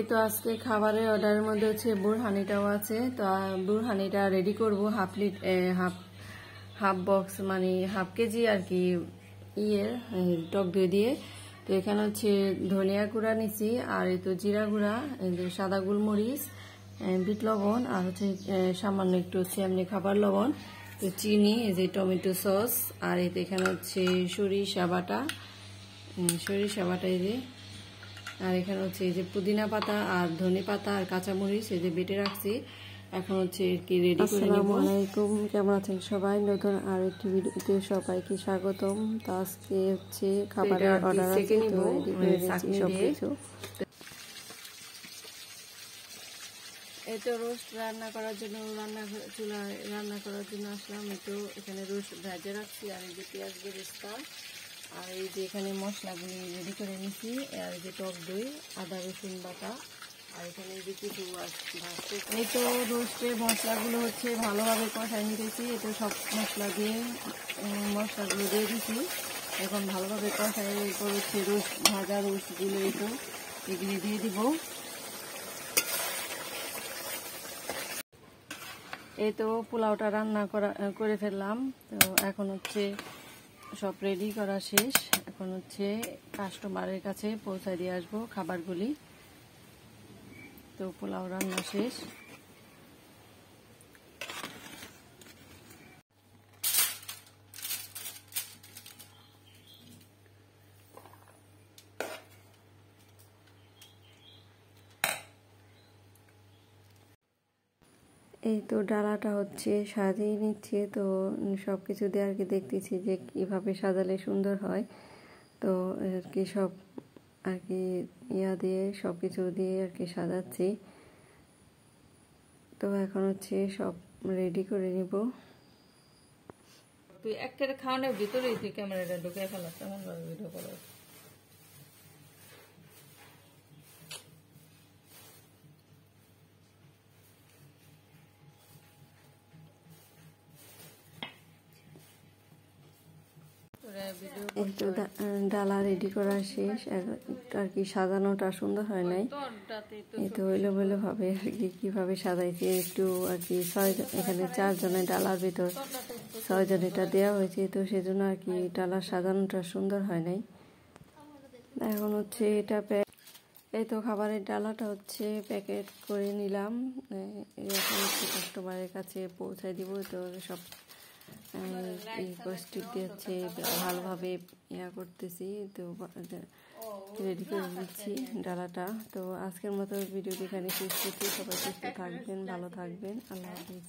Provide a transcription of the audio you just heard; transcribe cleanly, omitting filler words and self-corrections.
এই তো আজকে খাবারের অর্ডারের মধ্যে হচ্ছে বুরহানিটাও আছে। তো বুরহানিটা রেডি করব হাফ বক্স মানে হাফ কেজি আর কি টক দই দিয়ে। তো এখানে হচ্ছে ধনিয়া গুঁড়া নিছি, আর এই তো জিরা গুঁড়া, সাদা গোলমরিচ, বিট লবণ, আর হচ্ছে সামান্য একটু হচ্ছে এমনি খাবার লবণ, তো চিনি, এই যে টমেটো সস, আর এই তো এখানে হচ্ছে সরিষা বাটা এই যে, আর এখানে হচ্ছে এই যে পুদিনা পাতা আর ধনে পাতা আর কাঁচামরিচ এই যে বেটে রাখছি। এখন হচ্ছে কি রেডি করে নিব। আসসালামু আলাইকুম, কেমন আছেন সবাই? নতুন আর একটি ভিডিওতে সবাইকে স্বাগতম। তো আজকে হচ্ছে খাবারের অর্ডার আছে, তো রেডি করে নিচ্ছি সবকিছু। এই তো রোস্ট রান্না করার জন্য চুলায় রান্না করার জন্য আসলাম। এই তো এখানে রোস্ট ভেজে রাখছি, আর এই যে পেঁয়াজ বেরেস্তা, আর এই যে এখানে মশলাগুলি রেডি করে নিচ্ছি, আর এই যে টক দই, আদা রসুন বাটা, আর এখানে এই যে কিছু ভাজতে। এই তো রোস্টের মশলাগুলো হচ্ছে ভালোভাবে কষাই নিতেছি। এই তো সব মশলাগুলো দিয়ে দিচ্ছি, এখন ভালোভাবে কষাই। এরপর হচ্ছে ভাজা রোস্টগুলো এই তো এগুলি দিয়ে দিব। এই তো পোলাওটা রান্না করে ফেললাম। তো এখন হচ্ছে সব রেডি করা শেষ, এখন হচ্ছে কাস্টমারের কাছে পৌঁছায় দিয়ে আসবো খাবারগুলি। তো পোলাও রান্না শেষ। এই তো ডালাটা হচ্ছে সাজিয়ে নিচ্ছে, তো সব কিছু দিয়ে আর কি দেখতেছি যে কীভাবে সাজালে সুন্দর হয়। তো আর কি সব আর কি দিয়ে সব কিছু দিয়ে আর কি সাজাচ্ছি। তো এখন হচ্ছে সব রেডি করে নিব। তুই একটা খাওয়ানোর ভিতরেই তুই ক্যামেরাটা ঢুকে ফেলাস, এমন ভাবে ভিডিও করাস। একটু ডালা রেডি করা শেষ, আর কি সাজানোটা সুন্দর হয় নাই। এই তো এলোমেলো ভাবে আর কি কিভাবে সাজাইছি একটু আর কি এখানে 4 জনের ডালার ভিতর 6 জন এটা দেওয়া হয়েছে, তো সেজন্য আর কি ডালার সাজানোটা সুন্দর হয় নাই। এখন হচ্ছে এটা এই তো খাবারের ডালাটা হচ্ছে প্যাকেট করে নিলাম, এখন হচ্ছে কাস্টমারের কাছে পৌঁছায় দিব। তো সব স্টিক দিয়ে হচ্ছে ভালোভাবে করতেছি, তো রেডি করে নিচ্ছি ডালাটা। তো আজকের মতো ভিডিওটি এখানে শেষ করছি। সবাই সুস্থ থাকবেন, ভালো থাকবেন, আল্লাহ হাফিজ।